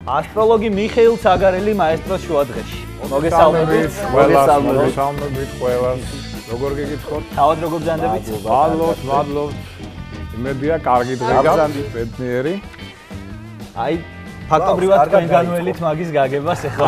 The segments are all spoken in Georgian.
ასტროლოგი მიხეილ ცაგარელი მაესტროს შუადღეში. მოგესალმებით ყველას. როგორ გიგიცხოთ? თავად როგორ ბრძანდებით? მადლობთ. იმედია კარგი დღე გაქვს, ბედნიერი. აი, ფაქტობრივად თქვენ განველით მაგის გაგებას ახლა.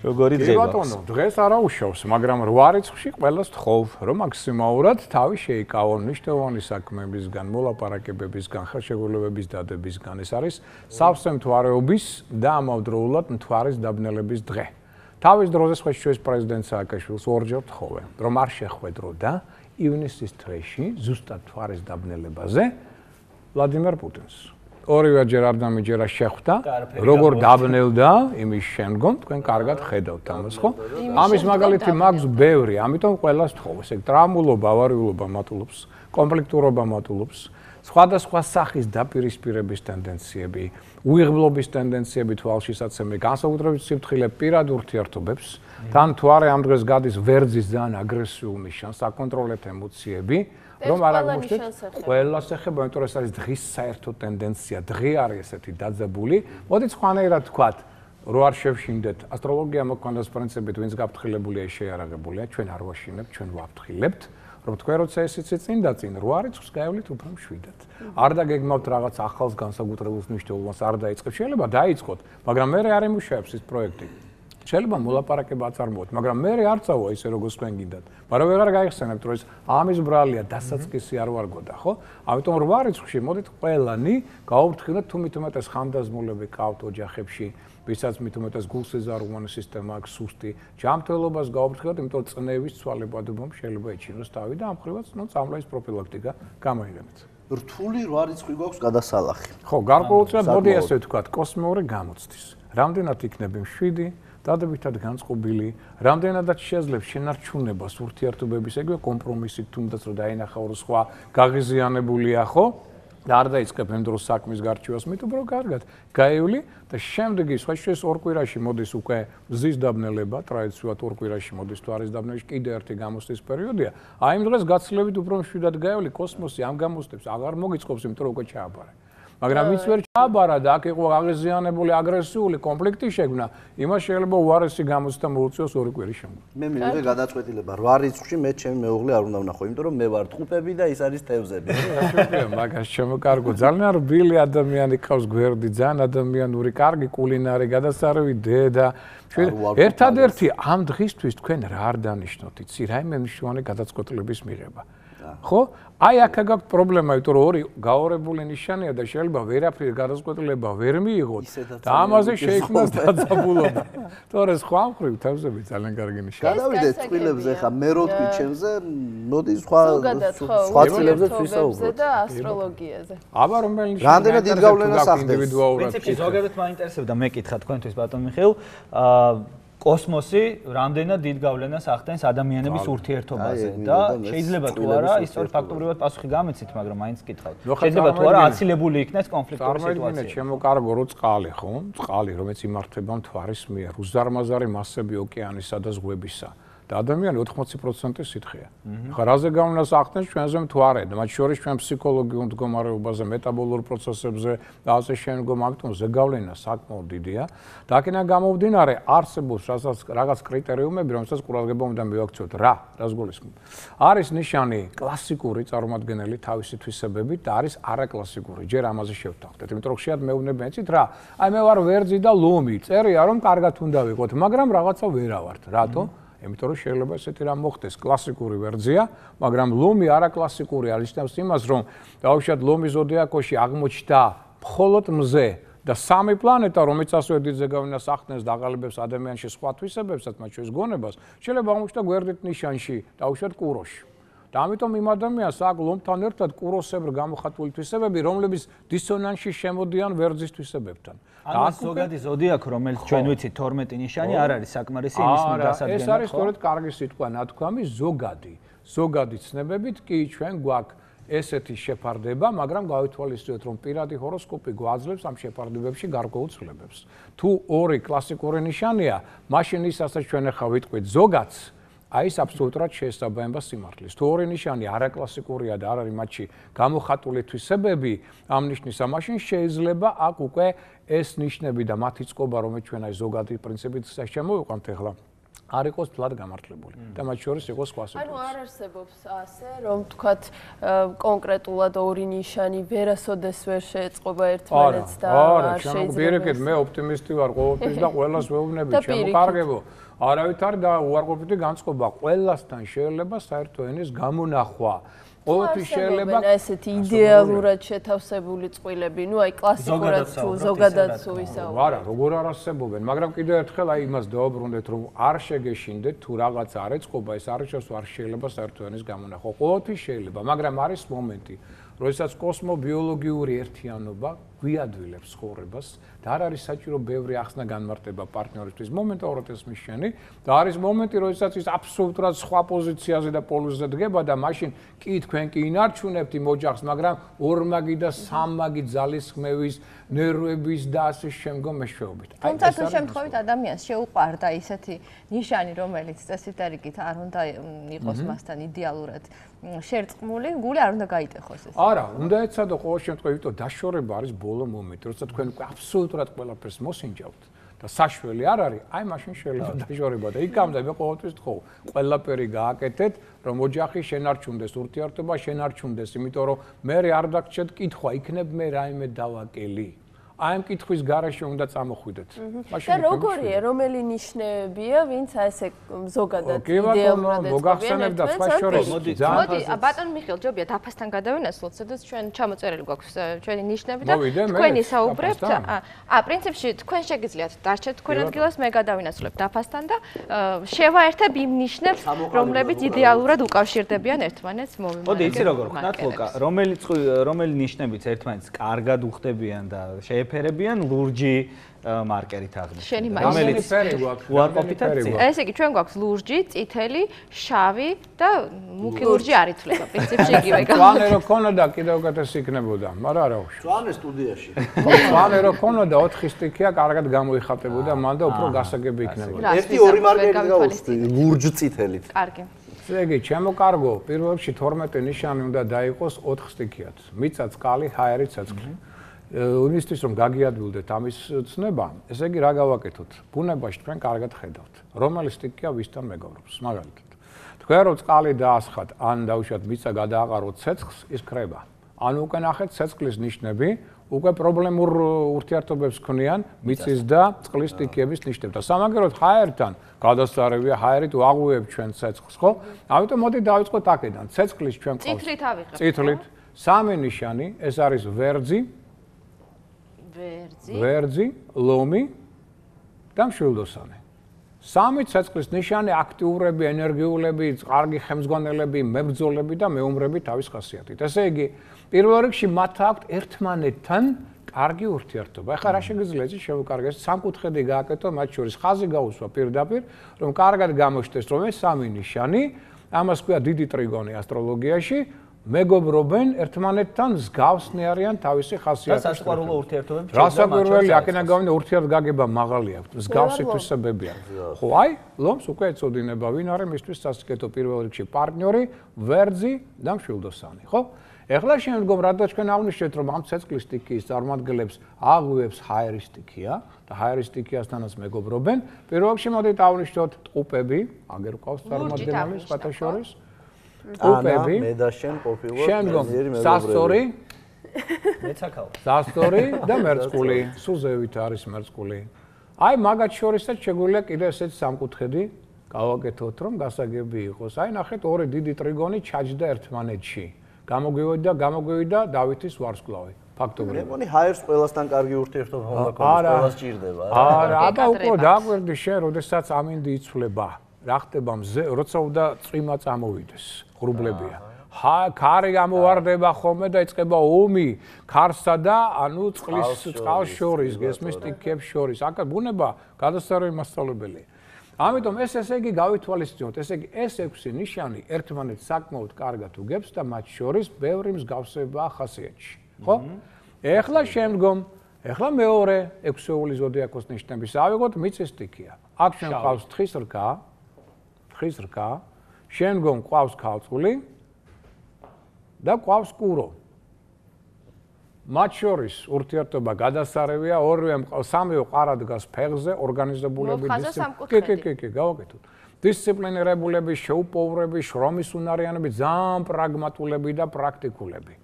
როგორი დღე გაქვს? ბატონო, დღეს არა უშავს, მაგრამ 8 რიცხვში ყველას თხოვ, რომ მაქსიმალურად თავი შეიკავონ მნიშვნელოვანი საქმეებისგან, მოლაპარაკებებისგან, ხელშეკრულებების დადებისგან. ეს არის სავსე მთვარეობის და ამავდროულად მთვარის დაბნელების დღე. თავის დროზე შეხვედრს პრეზიდენტ სააკაშვილს ორჯერ თხოვე, რომ არ შეხვედრო და ივნისის თვეში ზუსტად მთვარის დაბნელებაზე ვლადიმერ პუტინს. ორივეჯერ არ დამიჯერა შეხვდა, როგორ დაბნელდა იმის შემდგომ, თქვენ კარგად ხედავთ ამას, ხო? ამის მაგალითი მაქვს ბევრი, ამიტომ ყველას თხოვ, ესე ტრამულობა, ავარიულობა მატულობს, კონფლიქტურობა მატულობს, სხვადასხვა სახის დაპირისპირების ტენდენციები, უიღბლობის ტენდენციები თვალშისაცემი, განსაკუთრებით სიფრთხილე პირად ურთიერთობებს, თან მთვარე ამ დღეს გადის ვერძის ძალიან აგრესიულ ნიშანს, საკონტროლეთ ემოციები, რომ არ აღმოჩნდეთ, ყველას ეხება, იმიტომ რომ ეს არის დღის საერთო ტენდენცია, დღე არის ესეთი დაძაბული. მოდით სხვანაირად ვთქვათ, რო არ შევშინდეთ, ასტროლოგია მოქმედებს პრინციპით, ვინც გაფრთხილებულია, ის შეიარაღებულია, ჩვენ არ ვაშინებთ, ჩვენ ვაფრთხილებთ. რომ თქვენ როცა ესეც წინ და წინ 8 რიცხვს გაივლით უფრო მშვიდად. არ დაგეგმავთ რაღაც ახალს განსაკუთრებულს მნიშვნელობას, არ დაიწყებს, შეიძლება დაიწყოთ, მაგრამ მე არ იმუშავებს ეს პროექტი. შეიძლება მოლაპარაკება აწარმოოთ, მაგრამ მე არ წავა ისე როგორც თქვენ გინდათ. მაგრამ ვეღარ გაიხსენებთ, რომ ეს ამის ბრალია დასაწყისი არ ვარგოდა, ხო? ამიტომ 8 რიცხვში მოდით ყველანი გავუფრთხილოთ თუ მით უმეტეს ხანდაზმულები ყავთ ოჯახებში, ვისაც მით უმეტეს გულსეზარღვანი სისტემა აქვს სუსტი, ჯანმრთელობას გავუფრთხილოთ, იმიტომ რომ წნევის ცვალებადობამ შეიძლება ეჩინოს თავი და ამ ხრივაც წამლაის პროფილაქტიკა გამოიყენეთ. რთული 8 რიცხვი გვაქვს გადასალახი. ხო, გარკვეულწილად მოდი ესე ვთქვათ, კოსმიური გამოცდის. რამდენად იქნები 7 დადებითად განწყობილი, რამდენადაც შეძლებს შენარჩუნებას ურთიერთობების ეგრე კომპრომისით, თუნდაც რომ დაინახავ სხვა გაღიზიანებულია, ხო? და არ დაიწყებ იმ დროს საქმის გარჩევას, მით უფრო კარგად გაივლი და შემდეგი სხვა შეეს ორ კვირაში მოდის უკვე მზის დაბნელება, ტრადიციულად ორ კვირაში მოდის თვარის დაბნელება, კიდე ერთი გამოცდის პერიოდია. აი იმ დღეს გაცილებით უფრო მშვიდად გაივლი, კოსმოსი ამ გამოცდებს აღარ მოგიწყობს, იმიტომ რომ უკვე ჩააბარე. მაგრამ ვინც ვერ ჩააბარა და აქ იყო აღეზიანებული აგრესიული კონფლიქტი შექმნა, იმას შეიძლება უარესი გამოცდა მოუწიოს 2 კვირის შემდგომ. მე მივიღე გადაწყვეტილება 8 რიცხვში მე ჩემი მეუღლე არ უნდა ვნახო, იმიტომ რომ მე ვარ ტყუპები და ის არის თევზები. მაგას შემოკარგო, ძალიან რბილი ადამიანი ყავს გვერდი, ძალიან ადამიანური, კარგი კულინარი, გადასარევი დედა. ერთადერთი ამ დღისთვის თქვენ რა არ დანიშნოთ, იცი, რაიმე მნიშვნელოვანი გადაწყვეტილების მიღება. ხო? აი აქ გაქვთ პრობლემა, იმიტომ რომ ორი გაორებული ნიშანია და შეიძლება ვერაფერ გადაწყვეტილება ვერ მიიღოთ და ამაზე შეიქმნას დაძაბულობა. თორე სხვა მხრივ თავზები ძალიან კარგი ნიშანია. გადავიდეთ წყვილებზე ხა, მე რო თქვი ჩემზე, მოდი სხვა წყვილებზე ვისაუბროთ და ასტროლოგიაზე. აბა რომელი ნიშანი? რამდენად დიდ გავლენას ახდენს? პრინციპში ზოგადად მაინტერესებდა მე კითხა თქვენთვის ბატონ მიხეილ, კოსმოსი რამდენად დიდ გავლენას ახდენს ადამიანების ურთიერთობაზე და შეიძლება თუ არა ის სწორ ფაქტობრივად პასუხი გამეცით, მაგრამ მაინც კითხავთ. შეიძლება თუ არა აცილებული იქნეს კონფლიქტური სიტუაცია. შემოკარგო რო წყალი, ხო? წყალი, რომელიც იმართება მთვარის მიერ, უზარმაზარი მასები ოკეანისა და ზღვებისა. და ადამიანი 80% სითხეა. ხა რაზე გავლენას ახდენს ჩვენზე მთვარე და მათ შორის ჩვენ ფსიქოლოგიურ მდგომარეობაზე, მეტაბოლურ პროცესებზე და ასე შემდგომ, ამიტომ ზეგავლენა საკმაოდ დიდია. და აქედან გამომდინარე არსებობს რაღაც კრიტერიუმები, რომელსაც ყურადღება უნდა მივაქცევთ. რას გულისხმობ? არის ნიშანი კლასიკური წარმომადგენელი თავისი თვისებებით და არის არაკლასიკური. ჯერ ამაზე შევთანხმდეთ, იმიტომ რომ ხშირად მეუბნებიან, იცით რა? აი მე ვარ ვერძი და ლომი, წერია რომ კარგად უნდა ვიყოთ, მაგრამ რაღაცა ვერავართ. რატო? იმიტომ რომ შეიძლება ესეთი რამ მოხდეს, კლასიკური ვერძია, მაგრამ ლომი არაკლასიკური არის იმას, რომ დაუშვათ ლომის ზოდიაკოში აღმოჩნდა მხოლოდ მზე და 3 პლანეტა, რომელიც ასევე დიდ ზეგავლენას ახდენს და აყალიბებს ადამიანში სხვა თვისებებსაც, მათ შორის გონებას, შეიძლება აღმოჩნდა გვერდით ნიშანში, დაუშვათ კუროში. და ამიტომ იმ ადამიანს აქვს ლომთან ერთად კუროსებრ გამოხატული თვისებები, რომლებიც დისონანსში შემოდიან ვერძის თვისებებთან. და ზოგადი ზოდიაქო, რომელიც ჩვენ ვიცით 12 ნიშანი, არ არის საკმარისი იმის დასადგენად. ეს არის სწორედ კარგი სიტყვა ნათქვამი ზოგადი ცნებებით კი ჩვენ გვაქვს ესეთი შეფარდება, მაგრამ გავითვალისწინოთ, რომ პირადი ჰოროსკოპი გვაძლევს ამ შეფარდებებში გარკვეულ ცვლილებებს. თუ 2 კლასიკური ნიშანია, მაშინ ის ასე ჩვენ ახლა ვიტყვით ზოგადს აი ეს აბსოლუტურად შეესაბამება სიმართლეს. თუ ორი ნიშანი არაკლასიკურია და არ არის მათში გამოხატული თვისებები ამ ნიშნის ამაშინ შეიძლება აქ უკვე ეს ნიშნები და მათი წყობა რომელიც ჩვენ აი ზოგადი პრინციპით შემოვიყვანთ ახლა არ იყოს თლად გამართლებული და მათ შორის იყოს სხვა სიტუაცია. ანუ არ არსებობს ასე, რომ თქვათ კონკრეტულად ორი ნიშანი ვერასოდეს ვერ შეეწყობა ერთმანეთს და არ შეიძლება. ბერეკეთ მე ოპტიმისტი ვარ ყოველთვის და ყველას ვეუბნები შემოკარგებო. არავითარი და უარყოფითი განწყობა ყველასთან შეიძლება საერთო ენის გამონახვა. ყოველთვის შეიძლება ესეთი იდეალურად შეთავსებული წყვილები, ნუ აი კლასიკურად თუ ზოგადად თუ ისაუბრებთ. არა, როგორ არ არსებობენ, მაგრამ კიდევ ერთხელ აი იმას დაუბრუნდეთ, რომ არ შეგეშინდეთ თუ რაღაც არ ეწყობა, ეს არის არ შეიძლება საერთო ენის გამონახვა. ყოველთვის შეიძლება, მაგრამ არის მომენტი, როდესაც კოსმობიოლოგიური ერთიანობა გვიადვილებს ცხოვრებას და არ არის საჭირო ბევრი ახსნა განმარტება პარტნიორისთვის მომენტალურად ეს მიშენი და არის მომენტი, როდესაც ის აბსოლუტურად სხვა პოზიციაზე და პოლუსზე დგება და მაშინ კი თქვენ კი ინარჩუნებთ იმ ოჯახს, მაგრამ ორმაგი და სამმაგი ძალისხმევის, ნერვების და ასე შემდგომ მეშვეობით. თუმცა თუ შემთხვევით ადამიანს შეუყვარდა ისეთი ნიშანი, რომელიც წესით-დარიგით არ უნდა იყოს მასთან იდეალურად შერწყმული, გული არ უნდა გაიტეხოს ეს. არა, უნდა ეცადო ყოველ შემთხვევაში, რომ დაშორება არის ბოლო მომენტი, როცა თქვენ აბსოლუტურად ყველაფერს მოსინჯავთ და საშველი არ არის, აი მაშინ შეიძლება დაშორება და იქამდე მე ყოველთვის ვთხოვ, ყველაფერი გააკეთეთ, რომ ოჯახი შენარჩუნდეს, ურთიერთობა შენარჩუნდეს, იმიტომ რომ მე არ დაგჭირთ კითხვა, იქნებ მე რაიმე დავაკელი. აი ამ კითხვის გარეშე უნდა წამოხვიდეთ. და როგორია, რომელი ნიშნებია, ვინც ასე ზოგადად იდეალურად მოგახსენებ და სხვა შორის მოდი, ბატონ მიხეილ, ჯობია დაფასთან გადავინაცვლოთ, სადაც ჩვენ ჩამოწერილი გვაქვს ჩვენი ნიშნები და თქვენი საუბრებთ. პრინციპში თქვენ შეგიძლიათ დარჩეთ თქვენ ადგილას, მე გადავინაცვლებ დაფასთან და შევაერთებ იმ ნიშნებს, რომლებიც იდეალურად უკავშირდებიან ერთმანეთს მომიმარაგებლად. მოდი, იცი როგორ ხნათ ლუკა, რომელი ნიშნებიც ერთმანეთს კარგად უხდებიან და შეეფერებიან ლურჯი მარკერით აღნიშნული. რომელიც უარყოფითად წითელი. ესე იგი ჩვენ გვაქვს ლურჯი, წითელი, შავი და მუქი ლურჯი არ ითვლება პრინციპში იგივე. მწვანე რო ქონოდა კიდევ უკეთესი იქნებოდა, მაგრამ არა უშ. მწვანე სტუდიაში. მწვანე რო ქონოდა 4 სტიქია კარგად გამოიხატებოდა, მან და უფრო გასაგები იქნებოდა. ერთი ორი მარკერი გავუხსნი ლურჯი წითელით. კარგი. ესე იგი, ჩემო კარგო, პირველ რიგში 12 ნიშანი უნდა დაიყოს 4 სტიქიად. მიწა, წყალი, ჰაერი, ცეცხლი. იმისთვის რომ გაგიადვილდეთ ამის ცნება, ესე იგი რა გავაკეთოთ? ბუნებაში თქვენ კარგად ხედავთ, რომელი სტიქია ვისთან მეგობრობს, მაგალითად. თქვენ რო წყალი დაასხათ, ან დაუშვათ მიწა გადააყაროთ ცეცხლს, ის ქრება. ან უკვე ნახეთ ცეცხლის ნიშნები, უკვე პრობლემურ ურთიერთობებს ქმნიან მიწის და წყლის სტიქიების ნიშნები. და სამაგეროდ ჰაერთან გადასწარებია, ჰაერი თუ აღვივებ ჩვენ ცეცხლს, ხო? ამიტომ მოდი დავიწყოთ აქედან. ცეცხლის ჩვენ ყავს. წითლით ავიღებთ. წითლით. სამი ნიშანი, ეს არის ვერძი, ვერძი, ლომი და მშვილდოსანი. სამი ცეცხლის ნიშანი აქტიურები, ენერგიულები, კარგი ხელმძღვანელები, მებრძოლები და მეომრები თავის ხასიათით. ესე იგი, პირველ რიგში მათ აქვთ ერთმანეთთან კარგი ურთიერთობა. ეხლა რა შეგიძლია იცი შევუკარგეს სამკუთხედი გააკეთო მათ შორის ხაზი გაუსვა პირდაპირ, რომ კარგად გამოჩნდეს რომ ეს სამი ნიშანი, ამას ქვია დიდი ტრიგონი ასტროლოგიაში, მეგობრობენ ერთმანეთთან მსგავსნი არიან თავისი ხასიათით. და სასიყვარულო ურთიერთობები რასაკვირველია, აქედან გამომდინარე ურთიერთგაგება მაღალი აქვს, მსგავსი თვისებები აქვს. ხო, აი, ლომს უკვე ეწოდინება, ვინ არის მისთვის სასიკეთო პირველ რიგში პარტნიორი, ვერძი და მშვილდოსანი, ხო? ეხლა შემდგომ რადგან ჩვენ აღნიშნეთ, რომ ამ ცეცხლის სტიქიის წარმომადგენლებს აღვივებს ჰაერის სტიქია და ჰაერის სტიქიასთანაც მეგობრობენ, პირველ რიგში მოდით აღნიშნოთ ტყუპები, აგერ ყავს წარმომადგენელი სხვათა შორის. ტყუპები, მე და შენ ყოფილვართ შემდგომ სასწორი, მეცაკაო. სასწორი და მერწყული, სუზევით არის მერწყული. აი მაგათ შორისაც შეგვიძლია კიდევ ესეთი სამკუთხედი გავაკეთოთ, რომ გასაგები იყოს. აი ნახეთ, ორი დიდი ტრიგონი ჩაჯდა ერთმანეთში. გამოგვივიდა დავითის ვარსკვლავი. ფაქტობრივად. მე მგონი ჰაერს ყველასთან კარგი ურთიერთობა უნდა ქონდეს, ყველას ჭირდება. არა, აბა უკვე დაგვერდი შენ, როდესაც ამინდი იცვლება. რა ხდება მზე, როცა უნდა წვიმა წამოვიდეს, ღრუბლებია. ქარი გამოვარდება ხოლმე და იწყება ომი ქარსა და ანუ წყალს შორის, გესმის სტიქიებს შორის. აქ ბუნება გადასწორებული მასწავლებელია. ამიტომ ესე იგი გავითვალისწინოთ, ესე იგი ეს 6 ნიშანი ერთმანეთს საკმაოდ კარგად უგებს და მათ შორის ბევრი მსგავსებაა ხასიათში, ხო? ეხლა შემდგომ, ეხლა მეორე 6-ეული ზოდიაქოს ნიშნების ავიღოთ მიწის სტიქია. აქ ჩვენ ყავს თხის რქა, თხრის რკა, შემდგომ ყავს ქალწული და ყავს კურო. მათ შორის ურთიერთობა გადასარევია, სამივე ყარა დგას ფეხზე, ორგანიზებულები კი, გავაკეთოთ. დისციპლინირებულები, შეუპოვრები, შრომის უნარიანები, ძალიან პრაგმატულები და პრაქტიკულები.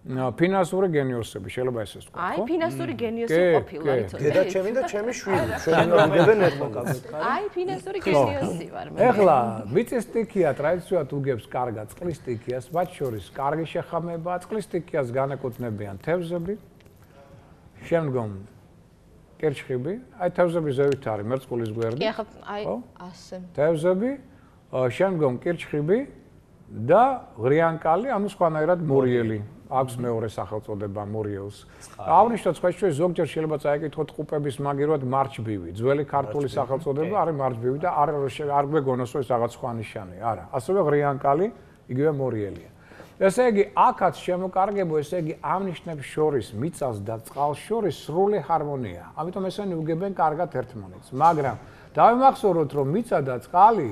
ფინანსური გენიოსები, შეიძლება ესე ვთქვა, ხო? აი, ფინანსური გენიოსი ყოფილა, იცოდი. დედა ჩემი და ჩემი შვილი, ჩვენ რომგებენ ერთმანეთს. აი, ფინანსური გენიოსი ვარ მე. ეხლა მიწის სტიქია ტრადიციულად უგებს კარგად წყლის სტიქიას, მათ შორის კარგი შეხამებაა, წყლის სტიქიას განეკუთვნებიან თევზები, შემდგომ კერჩხიბი, აი თევზები ზევით არის, მერწყულის გვერდი. კი, ახლა აი ასე. თევზები, შემდგომ კერჩხიბი და ღრიანკალი, ანუ სხვანაირად მორიელი. აქვს მეორე სახელწოდება მორიელს. აღნიშნოთ, ხეშუე ზოგჯერ შეიძლება წაიკითხოთ ყუპების მაგივრად მარჩბივი. ძველი ქართული სახელწოდება არის მარჩბივი და არ გვეგონოს რომ ეს რაღაც სხვა ნიშანია. არა, ასევე ღრიანკალი, იგივე მორიელია. ესე იგი, აქაც შემოკარგებო, ესე იგი, ამ ნიშნებს შორის, მიწას და წყალს შორის სრული ჰარმონია. ამიტომ ესენი უგებენ კარგად ერთმანეთს. მაგრამ დავიმახსოვროთ, რომ მიწა და წყალი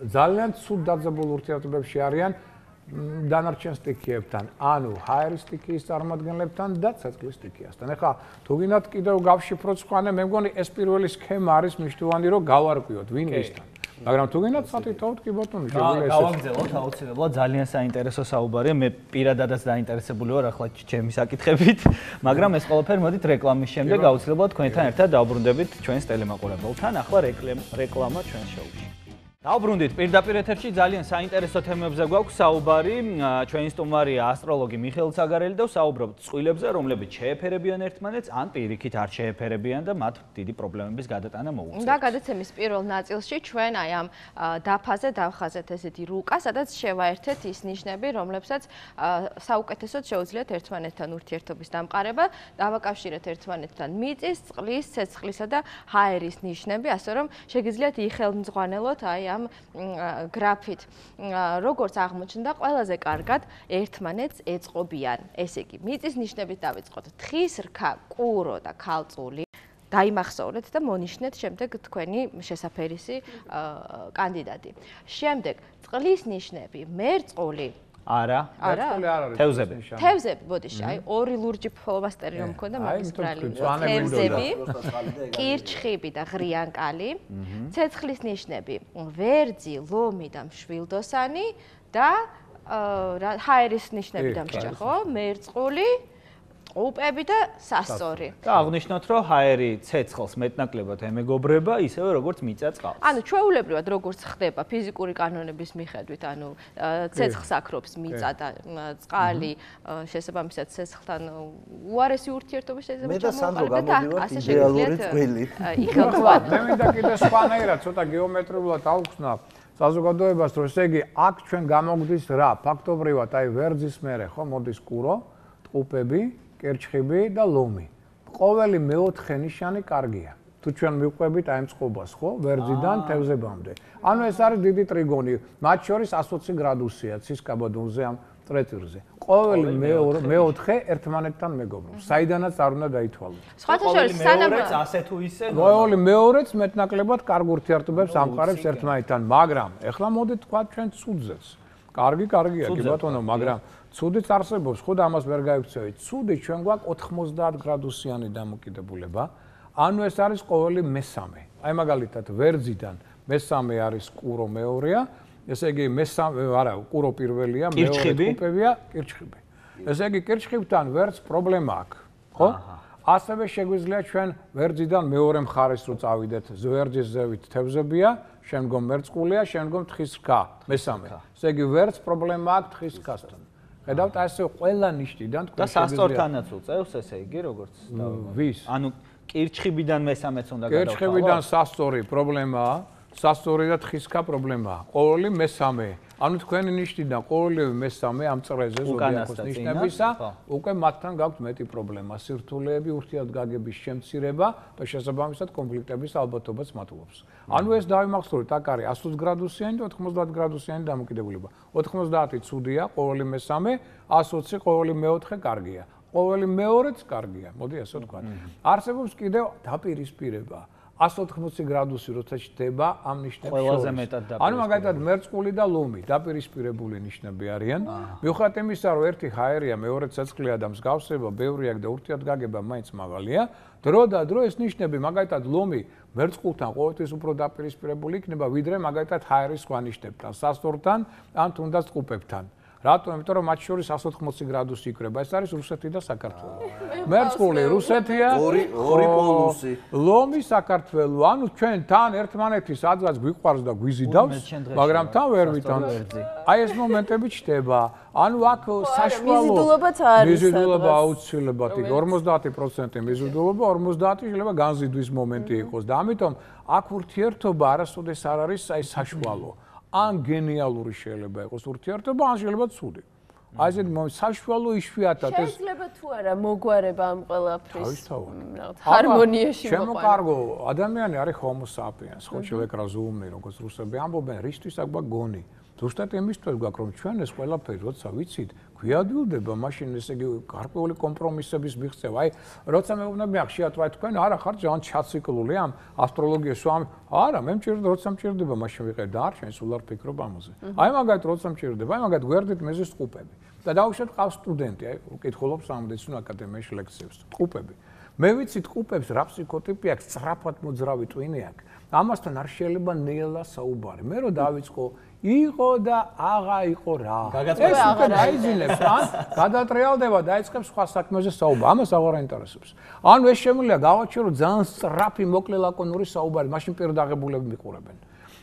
ძალიან ცუდ დაძაბულ ურთიერთობებში არიან დანარჩენ სტიქიებთან, ანუ ჰაერის სტიქიის წარმომადგენლებთან და ცეცხლის სტიქიასთან. ეხლა თუ გინდათ კიდევ გავშიფროთ სხვანა, მე მგონი ეს პირველი სქემა არის მნიშვნელოვანი, რომ გავარკვიოთ ვინ ისთან. მაგრამ თუ გინდათ სათითაოდ კი ბატონო, შეგვიძლია გავაგზავნოთ აუცილებლად ძალიან საინტერესო საუბარია. მე პირადადაც დაინტერესებული ვარ ახლა ჩემი საკითხებით, მაგრამ ეს ყველაფერი მოდით რეკლამის შემდეგ აუცილებლად თქვენთან ერთად დავბრუნდებით ჩვენს ტელემაყურებელთან. ახლა რეკლამა ჩვენს შოუში. დავბრუნდით პირდაპირ ეთერში ძალიან საინტერესო თემებზე გვაქვს საუბარი. ჩვენი სტუმარია ასტროლოგი მიხეილ ცაგარელი და ვსაუბრობთ წყვილებზე, რომლებიც შეეფერებიან ერთმანეთს, ან პირიქით არ შეეფერებიან და მათ დიდი პრობლემების გადატანა მოუწევს. და გადაცემის პირველ ნაწილში ჩვენ აი ამ დაფაზე დავხაზეთ ესეთი რუკა, სადაც შევაერთეთ ის ნიშნები, რომლებსაც საუკეთესოდ შეუძლიათ ერთმანეთთან ურთიერთობის დამყარება, დავაკავშირეთ ერთმანეთთან მიწის, წყლის, ცეცხლისა და ჰაერის ნიშნები, ასე რომ შეგიძლიათ იხელმძღვანელოთ აი ამ გრაფით, როგორც აღმოჩნდა, ყველაზე კარგად ერთმანეთს ეწყობიან. ესე იგი, მიწის ნიშნებით დავიწყოთ: თხის რქა, კურო და ქალწული. დაიმახსოვრეთ და მონიშნეთ შემდეგ თქვენი შესაფერისი კანდიდატი. შემდეგ წყლის ნიშნები: მერწყული. არა, თევზები. თევზები, ბოდიში, აი ორი ლურჯი ფლომასტერი რომ მქონდა მაგის ბრალი. თევზები, კირჩხიბი და ღრიანკალი. ცეცხლის ნიშნები: ვერძი, ლომი და მშვილდოსანი და ჰაერის ნიშნები დამსჭა, ხო? მერწყული, ყუპები და სასწორი. და აღნიშნოთ, რომ ჰაერი ცეცხლს მეტნაკლებად ემეგობრება, ისევე როგორც მიწა წყალს. ანუ ჩვეულებრივად როგორც ხდება ფიზიკური კანონების მიხედვით, ანუ ცეცხლს აქრობს მიწა და წყალი, შესაბამისად ცეცხლთან უარესი ურთიერთობა შეიძლება ჩამოყალიბდეს და ასე შეგიძლიათ იხელმძღვანელოთ. მე მინდა კიდე სხვანაირად ცოტა გეომეტრიულად ავხსნა საზოგადოებას, რომ ესე იგი აქ ჩვენ გამოგვდის რა, ფაქტობრივად აი ვერძის მერე ხო მოდის კურო, ყუპები, კერჩხიბი და ლომი. ყოველი მეოთხე ნიშანი კარგია. თუ ჩვენ მივყვებით აი ამ წყობას, ხო, ვერძიდან თევზებამდე. ანუ ეს არის დიდი ტრიგონი, მათ შორის 120 გრადუსია ცისკაბადონზე ამ ტრეტირზე. ყოველი მეოთხე ერთმანეთთან მეგობრობს. საიდანაც არ უნდა დაითვალოთ. სხვათა შორის სანამ ასე თუ ისე ყოველი მეორეც მეტნაკლებად კარგ ურთიერთობებს ამყარებს ერთმანეთთან, მაგრამ ეხლა მოდით თქვა ჩვენ ცუდზეც. კარგია კი ბატონო, მაგრამ ცუდიც არსებობს, ხო და ამას ვერ გაიქცევით. ცუდი ჩვენ გვაქვს 90 გრადუსიანი დამოკიდებულება. ანუ ეს არის ყოველი მესამე. აი მაგალითად, ვერძიდან მესამე არის კურო მეორეა, ესე იგი მესამე არა, კურო პირველია, მეორე ყუპებია, კირჩხიბი. ესე იგი კირჩხიბთან ვერც პრობლემა აქვს, ხო? ასევე შეგვიძლია ჩვენ ვერძიდან მეორე მხარეს რო წავიდეთ, ვერძის ზევით თევზებია, შემდგომ მერწყულია, შემდგომ თხის რქა, მესამე. ესე იგი ვერც პრობლემა აქვს თხის რქასთან. ხედავთ, ასე ყველა ნიშნიდან თქვენ და სასწორთანაც უწევს, ესე იგი, როგორც ვის? ანუ კირჩხიბიდან მესამეც უნდა გადავყავო. კირჩხიბიდან სასწორი პრობლემაა, სასწორი და თხისკა პრობლემაა. ყოველი მესამე. ანუ თქვენი ნიშნიდან ყოველივე მესამე ამ წრეზე ზოდიაქოს ნიშნებისა, უკვე მათთან გაქვთ მეტი პრობლემა, სირთულეები, ურთიერთგაგების შემცირება და შესაბამისად კონფლიქტების ალბათობაც მატულობს. ანუ ეს დავიმახსოვრეთ, აქ არის 120 გრადუსიანი და 90 გრადუსიანი დამოკიდებულება. 90 ცუდია, ყოველი მესამე, 120 ყოველი მეოთხე კარგია. ყოველი მეორეც კარგია, მოდი ასე ვთქვა. არსებობს კიდევ დაპირისპირება. 180 გრადუსი როცა ჩდება ამ ნიშნებს ყველაზე მეტად დაპირისპირებული. ანუ მაგალითად მერწყული და ლომი დაპირისპირებული ნიშნები არიან. მიუხედავად იმისა, რომ ერთი ჰაერია, მეორე ცეცხლია და მსგავსება ბევრი აქვს და ურთიერთგაგება მაინც მაღალია, დრო და დრო ეს ნიშნები, მაგალითად ლომი მერწყულთან ყოველთვის უფრო დაპირისპირებული იქნება, ვიდრე მაგალითად ჰაერის სხვა ნიშნებთან, სასტორთან ან თუნდაც წყუბებთან. რატომ? იმიტომ რომ მათ შორის 180 გრადუსი იქნება. ეს არის რუსეთი და საქართველო. მერწყული რუსეთია, ორი პოლუსი. ლომი საქართველო. ანუ ჩვენ თან ერთმანეთი სადღაც გვიყვარს და გვიზიდავს, მაგრამ თან ვერ ვითანხმობთ. აი ეს მომენტები ჩდება. ანუ აქ საშუალო მიზიდულობაც არის. მიზიდულობა აუცილებლად იქ 50% მიზიდულობა, 50 შეიძლება განზიდვის მომენტი იყოს და ამიტომ აქ ურთიერთობა არასოდეს არ არის აი საშუალო. ან გენიალური შეიძლება იყოს ურთიერთობა, ან შეიძლება ცუდი. აი ეს საშუალო იშვიათად ეს შეიძლება თუ არა მოგვარება ამ ყველაფრის ჰარმონიაში მოყვანა. შემოკარგო ადამიანი არის homo sapiens, ხო человек разумный, როგორც რუსები ამბობენ, რისთვის აქვს გონი. ზუსტად იმისთვის გვაქვს, რომ ჩვენ ეს ყველაფერი როცა ვიცით, გვიადვილდება, მაშინ ესე იგი გარკვეული კომპრომისების მიღწევა. აი, როცა მეუბნები ახშიათ, რა თქვენ არა ხართ ძალიან ჩაციკლული ამ ასტროლოგიის სვამი. არა, მე მჭირდება, როცა მჭირდება, მაშინ ვიყავ და არ შენ სულ არ ფიქრობ ამაზე. აი, მაგათ როცა მჭირდება, აი, მაგათ გვერდით მეზის წყუბები. და დაუშვათ ყავს სტუდენტი, აი, უკითხულობს სამედიცინო აკადემიაში ლექციებს. წყუბები. მე ვიცი წყუბებს რა ფსიქოტიპი აქვს, სწრაფად მოძრავი ტვინი აქვს. ამასთან არ შეიძლება ნელა საუბარი. მე რო დავიწყო იყო და აღა იყო რა. ეს უკვე დაიძინებს, ან გადატრიალდება და დაიწყებს სხვა საქმეზე საუბარი. ამას აღარ აინტერესებს. ანუ ეს შემიძლია გავაჩერო ძალიან სწრაფი, მოკლე ლაკონური საუბარი, მაშინ პირდაღებულები მიყურებენ.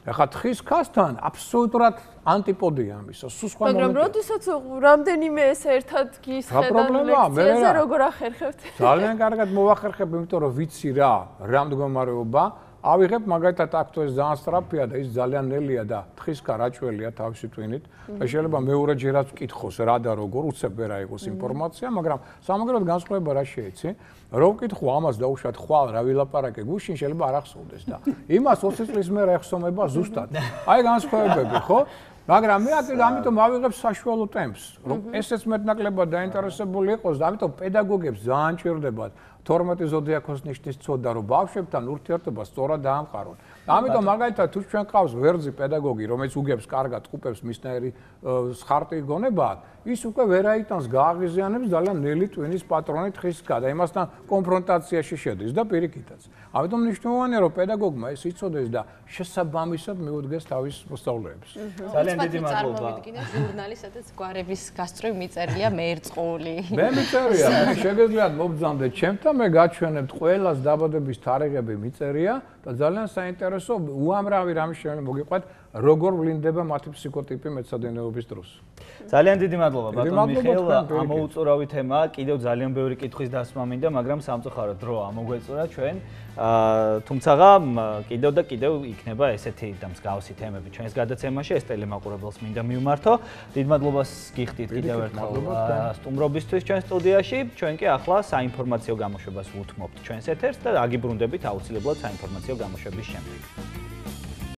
ეხლა თხის ქასთან აბსოლუტურად ანტიპოდია ამისა. სულ სხვა მომენტია. მაგრამ როდესაც რამდენიმე ეს ერთად გისხედან ლექციაზე როგორ ახერხებთ? ძალიან კარგად მოვახერხებ, იმიტომ რომ ვიცი რა მდგომარეობა. ავიღებ მაგალითად აქ თუ ეს ძალიან სწრაფია და ის ძალიან ნელია და თხისკა რაჭველია თავისი ტვინით და შეიძლება მეორეჯერაც ვკითხოს რა და როგორ უცებ ვერ აიღოს ინფორმაცია, მაგრამ სამაგეროდ განსხვავება რა შეიცი, რომ ვკითხო ამას დაუშვათ ხვალ რა ვილაპარაკე გუშინ შეიძლება არ ახსოვდეს და იმას 20 წლის მერე ეხსოვნება ზუსტად. აი განსხვავებები, ხო? მაგრამ მე ამიტომ ავიღებ საშუალო ტემპს, რომ ესეც მეტნაკლებად დაინტერესებული იყოს და ამიტომ პედაგოგებს ძალიან ჭირდებათ 12 ზოდიაქოს ნიშნის ცოდნა, რომ ბავშვებთან ურთიერთობა სწორად დაამყარონ. ამიტომ მაგალითად თუ ჩვენ ყავს ვერძი პედაგოგი, რომელიც უგებს კარგად ყუბებს მისნაირი სხარტი გონება, ის უკვე ვერ აიტანს გააღიზიანებს ძალიან ნელი ტვინის პატრონი თხისკა და იმასთან კონფრონტაციაში შედის და პირიქითაც. ამიტომ მნიშვნელოვანია რომ პედაგოგმა ეს იცოდეს და შესაბამისად მიუდგეს თავის მოსწავლეებს. ძალიან დიდი მადლობა. წარმოვიდგინე ჟურნალი, სადაც გვარების გასწრები მიწერილია მერწყული. მე მიწერია, მე შეგეძლიათ მობრძანდეთ ჩემთან, მე გაჩვენებთ ყველას დაბადების თარიღები მიწერია და ძალიან საინტერესო უამრავი რამე შეიძლება მოგიყვათ, როგორ ვლინდება მათი ფსიქოტიპი მეცადინეობის დროს. ძალიან დიდი მადლობა ბატონ მიხეილ, ამოუწურავი თემაა, კიდევ ძალიან ბევრი კითხვის დასმა მინდა, მაგრამ სამწუხაროდ დრო ამოგვეწურა ჩვენ. თუმცა კიდევ და კიდევ იქნება ესეთი და მსგავსი თემები ჩვენს გადაცემაში, ეს ტელემაყურებელს მინდა მივმართო. დიდ მადლობას გიხდით კიდევ ერთხელ სტუმრობისთვის ჩვენ სტუდიაში. ჩვენ კი ახლა საინფორმაციო გამოშვებას ვუთმობთ ჩვენს ეთერს და აგიბრუნდებით აუცილებლად საინფორმაციო გამოშვების შემდეგ.